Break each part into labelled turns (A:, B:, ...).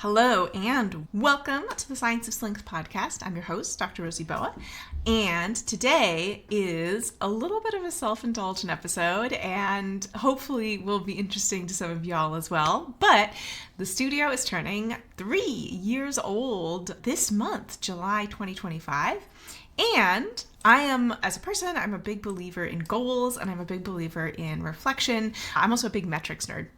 A: Hello and welcome to the Science of Slink podcast. I'm your host, Dr. Rosie Boa, and today is a little bit of a self-indulgent episode and hopefully will be interesting to some of y'all as well. But the studio is turning 3 years old this month, July 2025, and I am, as a person, I'm a big believer in goals and I'm a big believer in reflection. I'm also a big metrics nerd.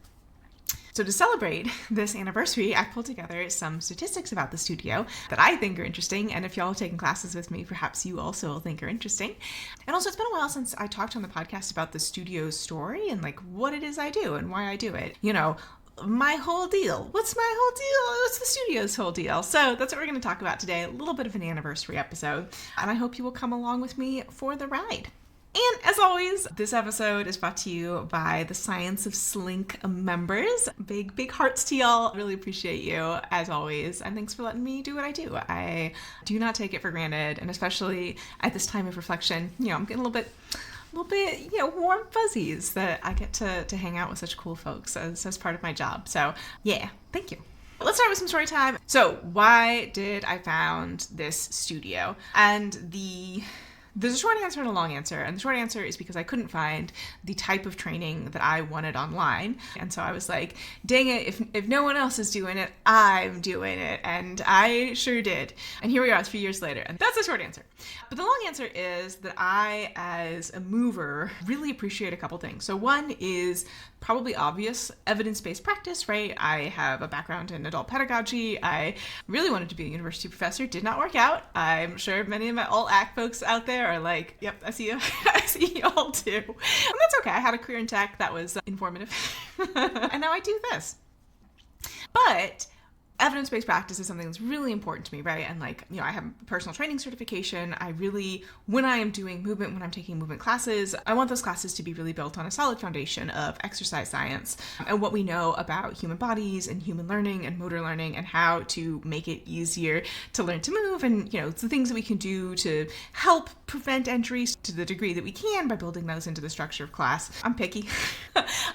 A: So to celebrate this anniversary, I pulled together some statistics about the studio that I think are interesting, and if y'all have taken classes with me, perhaps you also will think are interesting. And also, it's been a while since I talked on the podcast about the studio's story and like what it is I do and why I do it. You know, my whole deal. What's my whole deal? What's the studio's whole deal? So that's what we're going to talk about today, a little bit of an anniversary episode, and I hope you will come along with me for the ride. And as always, this episode is brought to you by the Science of Slink members. Big hearts to y'all. Really appreciate you, as always. And thanks for letting me do what I do. I do not take it for granted. And especially at this time of reflection, you know, I'm getting a little bit, warm fuzzies that I get to hang out with such cool folks as part of my job. So yeah, thank you. Let's start with some story time. So why did I found this studio? And there's a short answer and a long answer, and the short answer is because I couldn't find the type of training that I wanted online, and so I was like, dang it, if no one else is doing it, I'm doing it, and I sure did. And here we are 3 years later, and that's the short answer. But the long answer is that I, as a mover, really appreciate a couple things. So one is probably obvious, evidence-based practice, right? I have a background in adult pedagogy. I really wanted to be a university professor. Did not work out. I'm sure many of my alt-ac folks out there are like, yep, I see you. I see you all too. And that's okay. I had a career in tech that was informative. And now I do this. But evidence-based practice is something that's really important to me, right? And like, I have a personal training certification. I really, when I am doing movement, when I'm taking movement classes, I want those classes to be really built on a solid foundation of exercise science and what we know about human bodies and human learning and motor learning and how to make it easier to learn to move and, the things that we can do to help prevent injuries to the degree that we can by building those into the structure of class. I'm picky.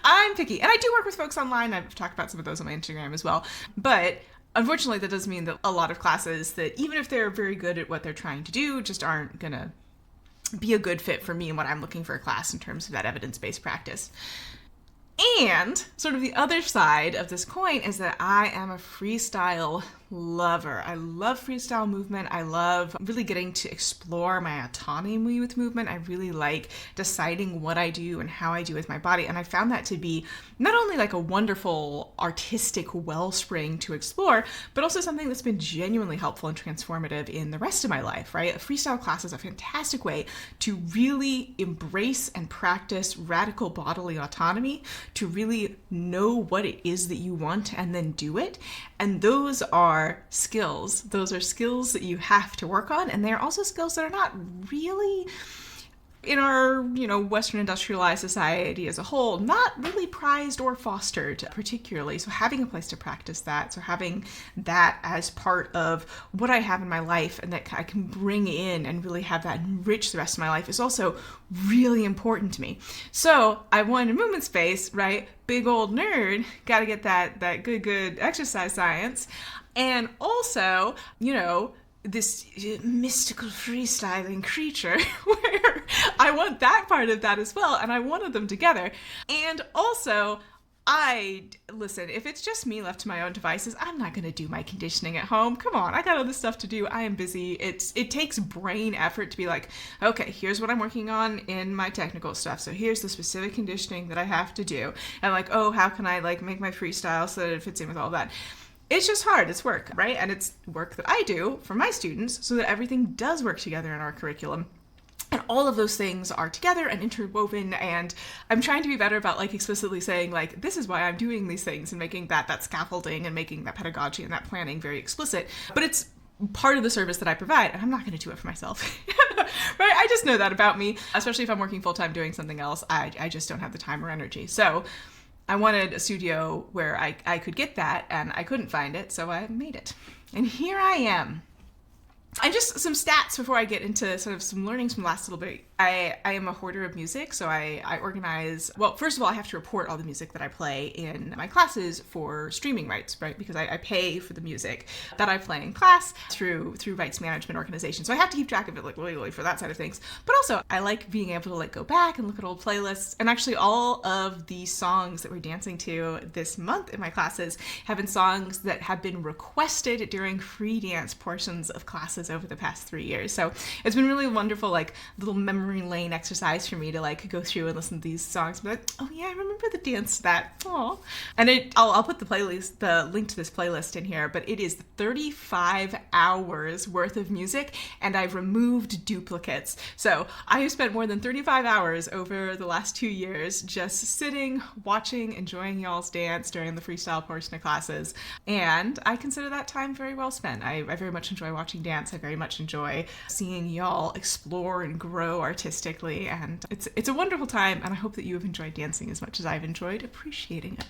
A: I'm picky. And I do work with folks online. I've talked about some of those on my Instagram as well. But unfortunately, that does mean that a lot of classes that, even if they're very good at what they're trying to do, just aren't going to be a good fit for me and what I'm looking for a class in terms of that evidence-based practice. And sort of the other side of this coin is that I am a freestyle lover. I love freestyle movement. I love really getting to explore my autonomy with movement. I really like deciding what I do and how I do with my body. And I found that to be not only like a wonderful artistic wellspring to explore, but also something that's been genuinely helpful and transformative in the rest of my life, right? A freestyle class is a fantastic way to really embrace and practice radical bodily autonomy, to really know what it is that you want and then do it. And those are skills. Those are skills that you have to work on. And they're also skills that are not really, in our, Western industrialized society as a whole, not really prized or fostered particularly. So having a place to practice that, so having that as part of what I have in my life and that I can bring in and really have that enrich the rest of my life is also really important to me. So I wanted a movement space, right? Big old nerd, got to get that good exercise science. And also, this mystical freestyling creature where I want that part of that as well, and I wanted them together. And also, listen, if it's just me left to my own devices, I'm not going to do my conditioning at home. Come on, I got other stuff to do. I am busy. It takes brain effort to be like, okay, here's what I'm working on in my technical stuff. So here's the specific conditioning that I have to do. And like, oh, how can I like make my freestyle so that it fits in with all that? It's just hard. It's work, right? And it's work that I do for my students so that everything does work together in our curriculum. And all of those things are together and interwoven, and I'm trying to be better about like explicitly saying like, this is why I'm doing these things and making that scaffolding and making that pedagogy and that planning very explicit. But it's part of the service that I provide, and I'm not going to do it for myself. Right? I just know that about me, especially if I'm working full-time doing something else. I just don't have the time or energy. So I wanted a studio where I could get that, and I couldn't find it, so I made it. And here I am. And just some stats before I get into sort of some learnings from the last little bit. I am a hoarder of music, so I organize, well, first of all, I have to report all the music that I play in my classes for streaming rights, right? Because I pay for the music that I play in class through rights management organizations. So I have to keep track of it like legally for that side of things. But also, I like being able to like go back and look at old playlists. And actually, all of the songs that we're dancing to this month in my classes have been songs that have been requested during free dance portions of classes over the past 3 years. So it's been really wonderful, like little memory lane exercise for me to like go through and listen to these songs and be like, oh yeah, I remember the dance to that. Aww. And I'll put the link to this playlist in here, but it is 35 hours worth of music, and I've removed duplicates. So I have spent more than 35 hours over the last 2 years just sitting, watching, enjoying y'all's dance during the freestyle portion of classes. And I consider that time very well spent. I very much enjoy watching dance. I very much enjoy seeing y'all explore and grow artistically, and it's a wonderful time, and I hope that you have enjoyed dancing as much as I've enjoyed appreciating it.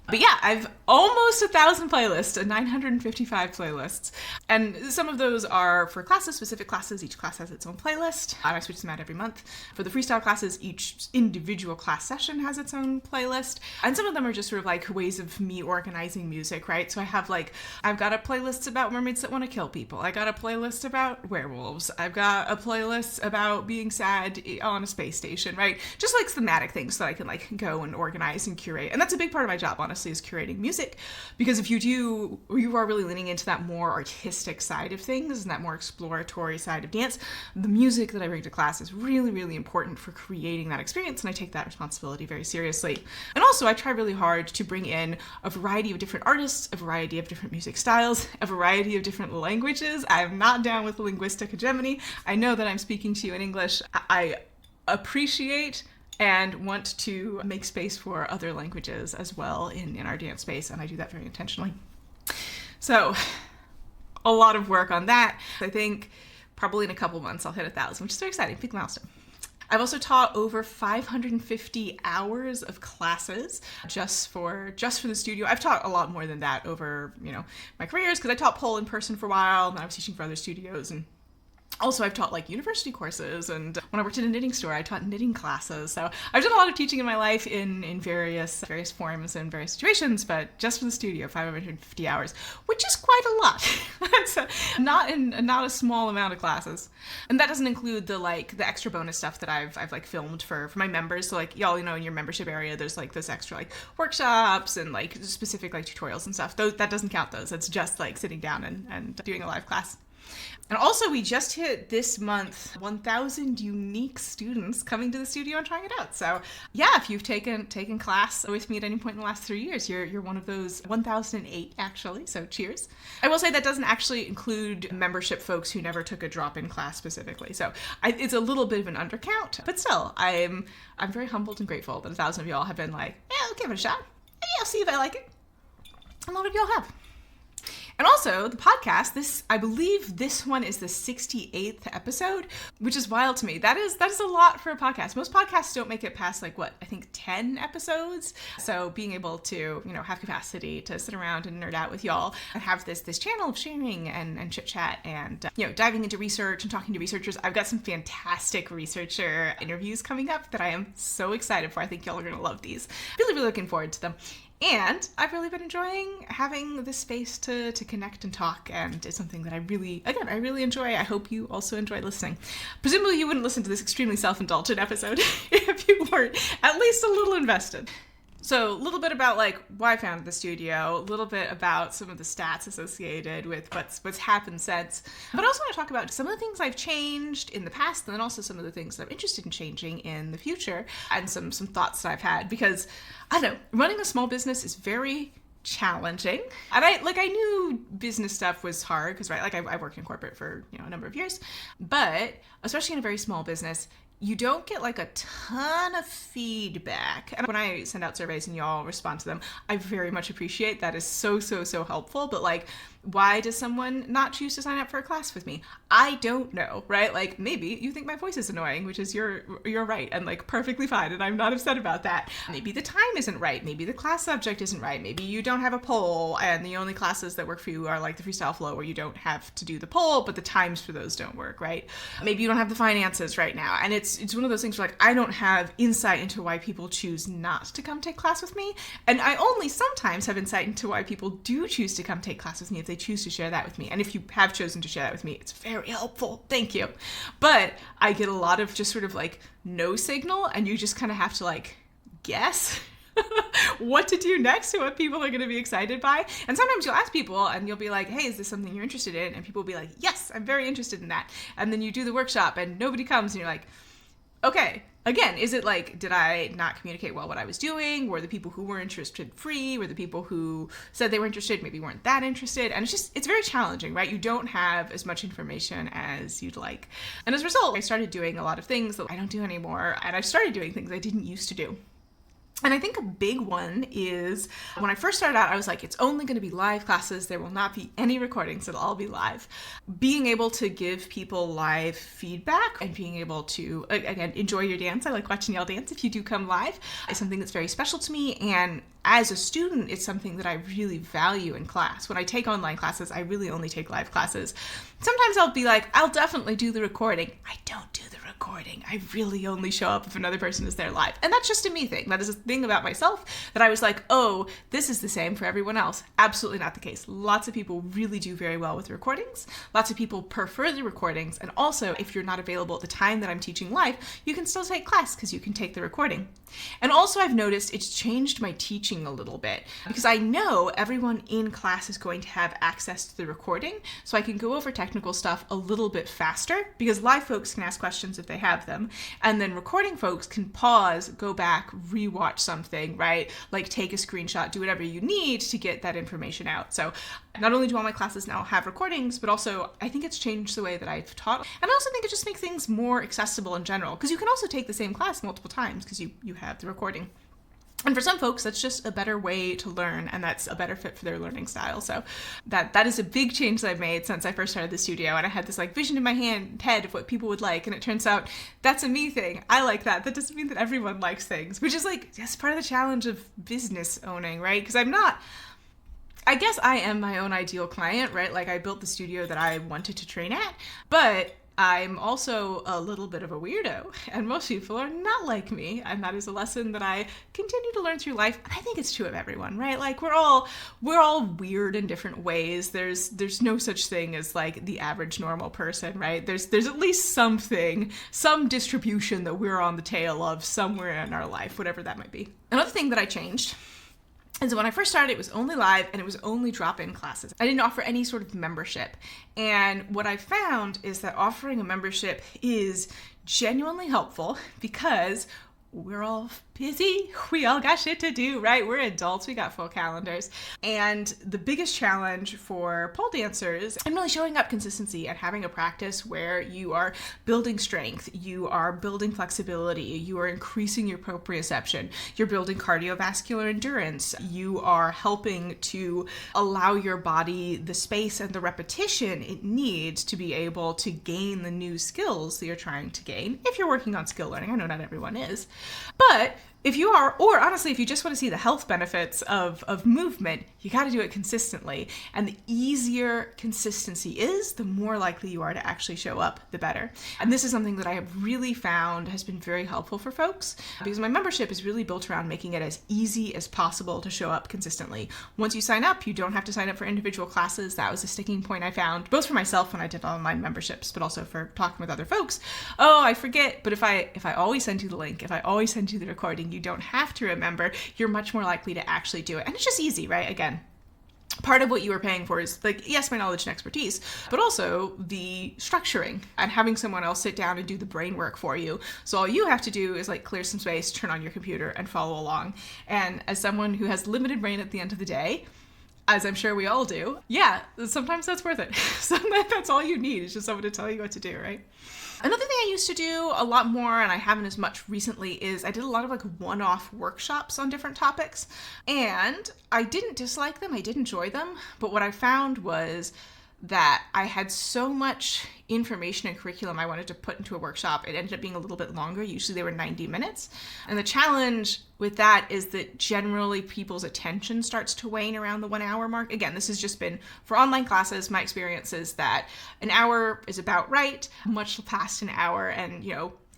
A: But yeah, I've almost 1,000 playlists, 955 playlists. And some of those are for classes, specific classes. Each class has its own playlist. I switch them out every month. For the freestyle classes, each individual class session has its own playlist. And some of them are just sort of like ways of me organizing music, right? So I've got a playlist about mermaids that want to kill people. I got a playlist about werewolves. I've got a playlist about being sad on a space station, right? Just like thematic things that I can like go and organize and curate. And that's a big part of my job, honestly, is curating music, because if you are really leaning into that more artistic side of things and that more exploratory side of dance, the music that I bring to class is really, really important for creating that experience, and I take that responsibility very seriously. And also, I try really hard to bring in a variety of different artists, a variety of different music styles, a variety of different languages. I'm not down with linguistic hegemony. I know that I'm speaking to you in English. I appreciate and want to make space for other languages as well in our dance space, and I do that very intentionally. So, a lot of work on that. I think probably in a couple months I'll hit 1,000, which is very exciting, big milestone. I've also taught over 550 hours of classes just for the studio. I've taught a lot more than that over, my careers, because I taught pole in person for a while, and then I was teaching for other studios, and also, I've taught like university courses, and when I worked in a knitting store, I taught knitting classes. So I've done a lot of teaching in my life in various forms and various situations, but just for the studio, 550 hours, which is quite a lot. That's not a small amount of classes. And that doesn't include the extra bonus stuff that I've like filmed for my members. So like y'all, in your membership area, there's like those extra like workshops and like specific like tutorials and stuff. That doesn't count those. It's just like sitting down and doing a live class. And also, we just hit this month 1,000 unique students coming to the studio and trying it out. So yeah, if you've taken class with me at any point in the last 3 years, you're one of those 1,008 actually. So cheers. I will say that doesn't actually include membership folks who never took a drop-in class specifically. So it's a little bit of an undercount, but still, I'm very humbled and grateful that 1,000 of y'all have been like, yeah, I'll give it a shot. Yeah, I'll see if I like it. A lot of y'all have. And also, the podcast, I believe this one is the 68th episode, which is wild to me. That is a lot for a podcast. Most podcasts don't make it past 10 episodes. So being able to, have capacity to sit around and nerd out with y'all and have this channel of sharing and chit chat and, diving into research and talking to researchers. I've got some fantastic researcher interviews coming up that I am so excited for. I think y'all are going to love these. Really, really looking forward to them. And I've really been enjoying having this space to connect and talk, and it's something that I really enjoy. I hope you also enjoy listening. Presumably you wouldn't listen to this extremely self-indulgent episode if you weren't at least a little invested. So a little bit about why I founded the studio, a little bit about some of the stats associated with what's happened since, but I also want to talk about some of the things I've changed in the past, and then also some of the things that I'm interested in changing in the future, and some thoughts that I've had, because I don't know, running a small business is very challenging. And I knew business stuff was hard because, right, I worked in corporate for, a number of years, but especially in a very small business, you don't get like a ton of feedback. And when I send out surveys and y'all respond to them, I very much appreciate that. Is so helpful. But like, why does someone not choose to sign up for a class with me? I don't know, right? Like, maybe you think my voice is annoying, which is you're right, and like perfectly fine, and I'm not upset about that. Maybe the time isn't right. Maybe the class subject isn't right. Maybe you don't have a poll, and the only classes that work for you are like the Freestyle Flow, where you don't have to do the poll, but the times for those don't work, right? Maybe you don't have the finances right now, and it's one of those things where like I don't have insight into why people choose not to come take class with me, and I only sometimes have insight into why people do choose to come take class with me if they choose to share that with me. And if you have chosen to share that with me, it's very helpful. Thank you. But I get a lot of just sort of like no signal, and you just kind of have to like guess what to do next and what people are going to be excited by. And sometimes you'll ask people and you'll be like, hey, is this something you're interested in? And people will be like, yes, I'm very interested in that. And then you do the workshop and nobody comes, and you're like, okay, again, is it like, did I not communicate well what I was doing? Were the people who were interested free? Were the people who said they were interested maybe weren't that interested? And it's very challenging, right? You don't have as much information as you'd like. And as a result, I started doing a lot of things that I don't do anymore. And I started doing things I didn't used to do. And I think a big one is when I first started out, I was like, it's only going to be live classes. There will not be any recordings. It'll all be live. Being able to give people live feedback and being able to, again, enjoy your dance. I like watching y'all dance if you do come live. It's something that's very special to me. And as a student, it's something that I really value in class. When I take online classes, I really only take live classes. Sometimes I'll be like, I'll definitely do the recording. I don't do the recording. I really only show up if another person is there live. And that's just a me thing. That is a thing about myself that I was like, oh, this is the same for everyone else. Absolutely not the case. Lots of people really do very well with recordings. Lots of people prefer the recordings. And also, if you're not available at the time that I'm teaching live, you can still take class because you can take the recording. And also I've noticed it's changed my teaching a little bit because I know everyone in class is going to have access to the recording, so I can go over technical stuff a little bit faster because live folks can ask questions if they have them, and then recording folks can pause, go back, rewatch something, right? Like take a screenshot, do whatever you need to get that information out. So not only do all my classes now have recordings, but also I think it's changed the way that I've taught. And I also think it just makes things more accessible in general because you can also take the same class multiple times because you have the recording. And for some folks, that's just a better way to learn, and that's a better fit for their learning style. So that is a big change that I've made since I first started the studio, and I had this like vision in my head of what people would like, and it turns out that's a me thing. I like that. That doesn't mean that everyone likes things, which is like, that's part of the challenge of business owning, right? Because I guess I am my own ideal client, right? Like I built the studio that I wanted to train at, but I'm also a little bit of a weirdo, and most people are not like me, and that is a lesson that I continue to learn through life. And I think it's true of everyone, right? Like we're all weird in different ways. There's no such thing as like the average normal person, right? There's at least something, some distribution that we're on the tail of somewhere in our life, whatever that might be. Another thing that I changed. And so when I first started, it was only live and it was only drop-in classes. I didn't offer any sort of membership. And what I found is that offering a membership is genuinely helpful because we're all busy. We all got shit to do, right? We're adults. We got full calendars. And the biggest challenge for pole dancers is really showing up consistency and having a practice where you are building strength, you are building flexibility, you are increasing your proprioception, you're building cardiovascular endurance, you are helping to allow your body the space and the repetition it needs to be able to gain the new skills that you're trying to gain. If you're working on skill learning, I know not everyone is, but if you are, or honestly, if you just want to see the health benefits of movement, you got to do it consistently. And the easier consistency is, the more likely you are to actually show up, the better. And this is something that I have really found has been very helpful for folks because my membership is really built around making it as easy as possible to show up consistently. Once you sign up, you don't have to sign up for individual classes. That was a sticking point I found, both for myself when I did online memberships, but also for talking with other folks. Oh, I forget, but if I always send you the link, if I always send you the recording, you don't have to remember, you're much more likely to actually do it. And it's just easy, right? Again, part of what you are paying for is like, yes, my knowledge and expertise, but also the structuring and having someone else sit down and do the brain work for you. So all you have to do is like clear some space, turn on your computer and follow along. And as someone who has limited brain at the end of the day, as I'm sure we all do, yeah, sometimes that's worth it. Sometimes that's all you need is just someone to tell you what to do, right? Another thing I used to do a lot more, and I haven't as much recently, is I did a lot of like one-off workshops on different topics. And I didn't dislike them, I did enjoy them, but what I found was that I had so much information and curriculum I wanted to put into a workshop. It ended up being a little bit longer. Usually they were 90 minutes. And the challenge with that is that generally people's attention starts to wane around the 1 hour mark. Again, this has just been for online classes. My experience is that an hour is about right, much past an hour. And,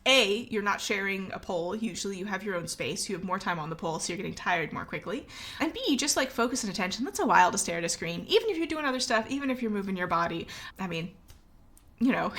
A: A, you're not sharing a poll. Usually you have your own space. You have more time on the poll, so you're getting tired more quickly. And B, just like focus and attention. That's a while to stare at a screen. Even if you're doing other stuff, even if you're moving your body. I mean, a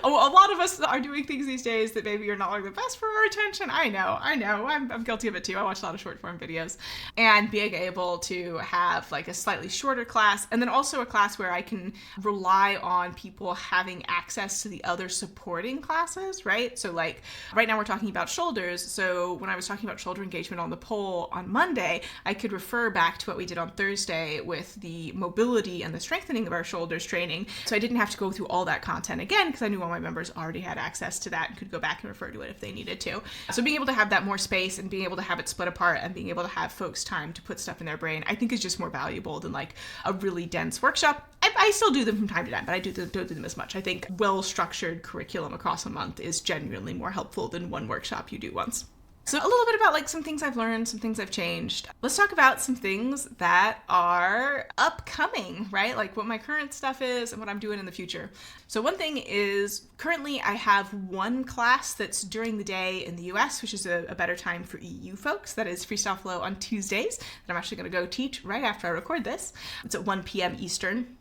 A: lot of us are doing things these days that maybe are not like the best for our attention. I know. I'm guilty of it too. I watch a lot of short form videos, and being able to have like a slightly shorter class, and then also a class where I can rely on people having access to the other supporting classes, right? So like right now we're talking about shoulders. So when I was talking about shoulder engagement on the poll on Monday, I could refer back to what we did on Thursday with the mobility and the strengthening of our shoulders training. So I didn't have to go through all that content again because I knew all my members already had access to that and could go back and refer to it if they needed to. So being able to have that more space and being able to have it split apart and being able to have folks time to put stuff in their brain, I think is just more valuable than like a really dense workshop. I still do them from time to time, but I don't do them as much. I think well-structured curriculum across a month is genuinely more helpful than one workshop you do once. So a little bit about like some things I've learned, some things I've changed. Let's talk about some things that are upcoming, right? Like what my current stuff is and what I'm doing in the future. So one thing is currently I have one class that's during the day in the US, which is a better time for EU folks. That is Freestyle Flow on Tuesdays that I'm actually going to go teach right after I record this. It's at 1 p.m. Eastern,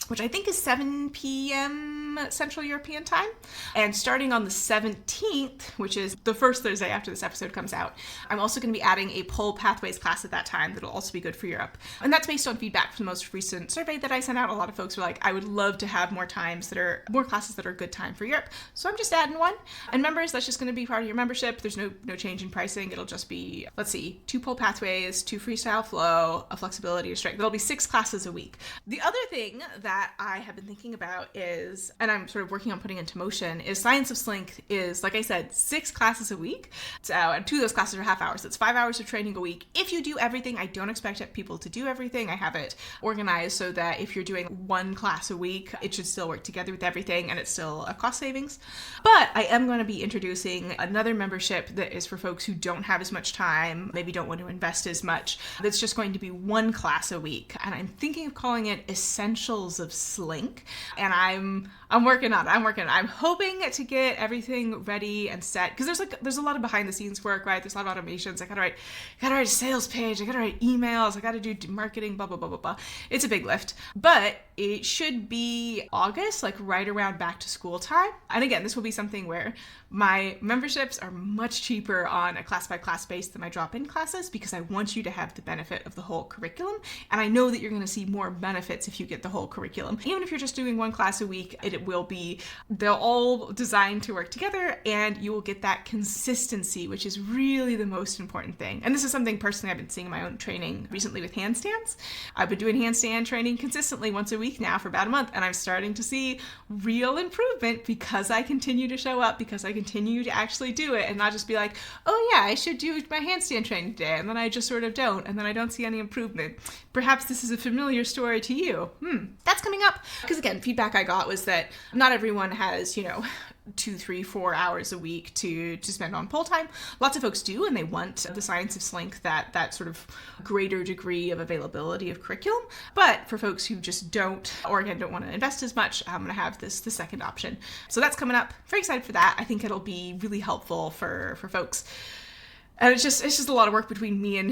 A: which I think is 7 p.m. Central European time. And starting on the 17th, which is the first Thursday after this episode comes out, I'm also going to be adding a pole pathways class at that time that'll also be good for Europe. And that's based on feedback from the most recent survey that I sent out. A lot of folks were like, I would love to have more classes that are a good time for Europe. So I'm just adding one. And members, that's just going to be part of your membership. There's no change in pricing. It'll just be, 2 pole pathways, 2 freestyle flow, a flexibility, a strength. There'll be 6 classes a week. The other thing that I have been thinking about is, and I'm sort of working on putting into motion, is Science of Slink is, like I said, 6 classes a week. So, and 2 of those classes are half hours. That's 5 hours of training a week. If you do everything, I don't expect people to do everything. I have it organized so that if you're doing 1 class a week, it should still work together with everything and it's still a cost savings. But I am going to be introducing another membership that is for folks who don't have as much time, maybe don't want to invest as much. That's just going to be 1 class a week. And I'm thinking of calling it Essentials of Slink. And I'm working on it. I'm hoping to get everything ready and set, because there's a lot of behind the scenes work, right? There's a lot of automations. I gotta write a sales page. I gotta write emails. I gotta do marketing, blah, blah, blah, blah, blah. It's a big lift, but it should be August, like right around back to school time. And again, this will be something where my memberships are much cheaper on a class by class base than my drop-in classes, because I want you to have the benefit of the whole curriculum. And I know that you're going to see more benefits if you get the whole curriculum. Even if you're just doing 1 class a week, they're all designed to work together, and you will get that consistency, which is really the most important thing. And this is something personally I've been seeing in my own training recently with handstands. I've been doing handstand training consistently once a week now for about a month, and I'm starting to see real improvement because I continue to show up, because I continue to actually do it and not just be like, oh yeah, I should do my handstand training today, and then I just sort of don't, and then I don't see any improvement. Perhaps this is a familiar story to you. That's coming up. Because again, feedback I got was that not everyone has, 2, 3, 4 hours a week to spend on pole time. Lots of folks do, and they want the Science of Slink, that sort of greater degree of availability of curriculum. But for folks who just don't, or again, don't want to invest as much, I'm going to have the second option. So that's coming up. Very excited for that. I think it'll be really helpful for folks. And it's just a lot of work between me and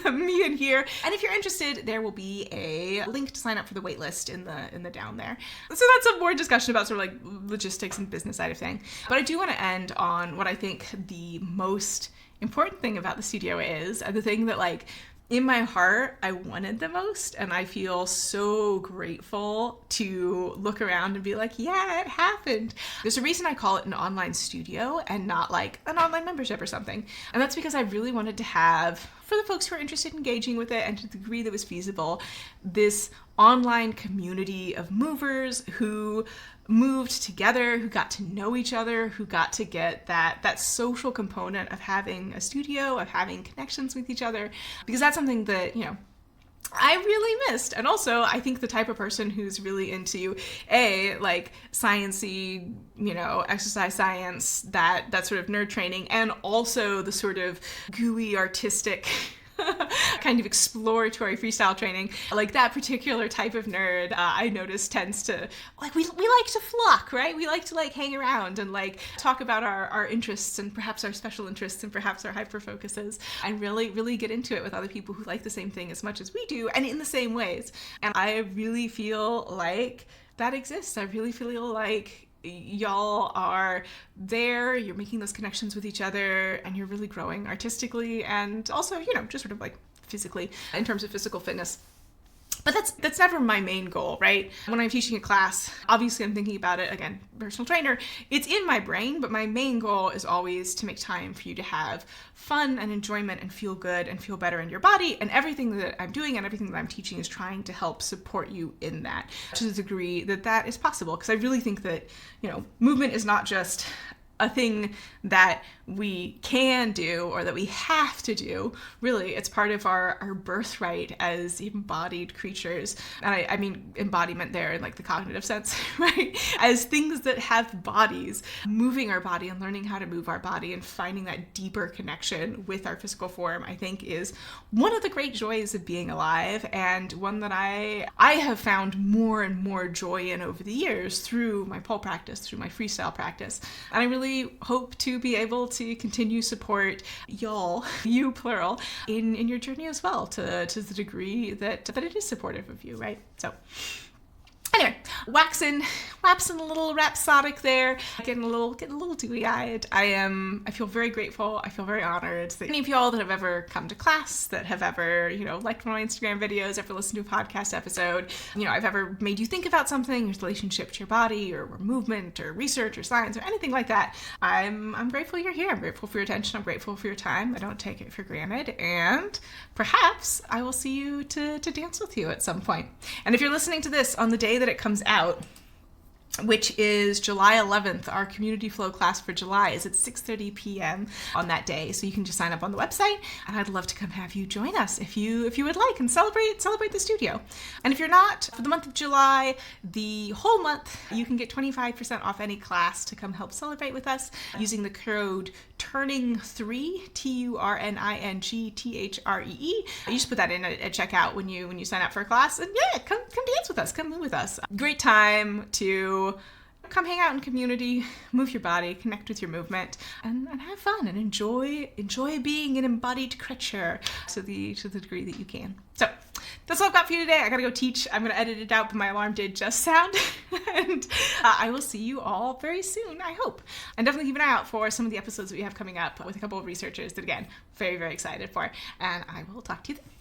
A: me and here. And if you're interested, there will be a link to sign up for the waitlist in the down there. So that's a more discussion about sort of like logistics and business side of thing. But I do want to end on what I think the most important thing about the studio is, and the thing that like in my heart I wanted the most, and I feel so grateful to look around and be like, yeah, it happened. There's a reason I call it an online studio and not like an online membership or something. And that's because I really wanted to have, for the folks who are interested in engaging with it and to the degree that was feasible, this online community of movers who moved together, who got to know each other, who got to get that social component of having a studio, of having connections with each other, because that's something that, I really missed. And also, I think the type of person who's really into like sciencey, exercise science, that sort of nerd training, and also the sort of gooey artistic kind of exploratory freestyle training, like that particular type of nerd, I notice tends to, like, we like to flock, right? We like to like hang around and like talk about our interests and perhaps our special interests and perhaps our hyper focuses, and really, really get into it with other people who like the same thing as much as we do and in the same ways. And I really feel like that exists. I really feel like y'all are there, you're making those connections with each other, and you're really growing artistically and also, just sort of like physically in terms of physical fitness. But that's never my main goal, right? When I'm teaching a class, obviously I'm thinking about it, again, personal trainer, it's in my brain, but my main goal is always to make time for you to have fun and enjoyment and feel good and feel better in your body. And everything that I'm doing and everything that I'm teaching is trying to help support you in that to the degree that is possible. Because I really think that, movement is not just a thing that we can do or that we have to do. Really, it's part of our birthright as embodied creatures. And I mean embodiment there in like the cognitive sense, right? As things that have bodies, moving our body and learning how to move our body and finding that deeper connection with our physical form, I think is one of the great joys of being alive, and one that I have found more and more joy in over the years through my pole practice, through my freestyle practice. And I really hope to be able to continue support y'all, you plural, in your journey as well, to the degree that it is supportive of you, right? So anyway, waxing a little rhapsodic there, getting a little dewy-eyed. I feel very grateful. I feel very honored that any of y'all that have ever come to class, that have ever, liked one of my Instagram videos, ever listened to a podcast episode, I've ever made you think about something, your relationship to your body, or movement, or research, or science, or anything like that. I'm grateful you're here. I'm grateful for your attention. I'm grateful for your time. I don't take it for granted. And perhaps I will see you to dance with you at some point. And if you're listening to this on the day that it comes out, which is July 11th. Our community flow class for July is at 6:30 p.m. on that day. So you can just sign up on the website, and I'd love to come have you join us if you would like, and celebrate the studio. And if you're not, for the month of July, the whole month, you can get 25% off any class to come help celebrate with us using the code TURNING3, TURNINGTHREE. You just put that in at checkout when you sign up for a class, and yeah, come dance with us, come move with us. Great time to come hang out in community, move your body, connect with your movement, and have fun and enjoy being an embodied creature to the degree that you can. So that's all I've got for you today. I gotta go teach. I'm gonna edit it out, but my alarm did just sound. And I will see you all very soon, I hope. And definitely keep an eye out for some of the episodes that we have coming up with a couple of researchers that, again, very, very excited for. And I will talk to you then.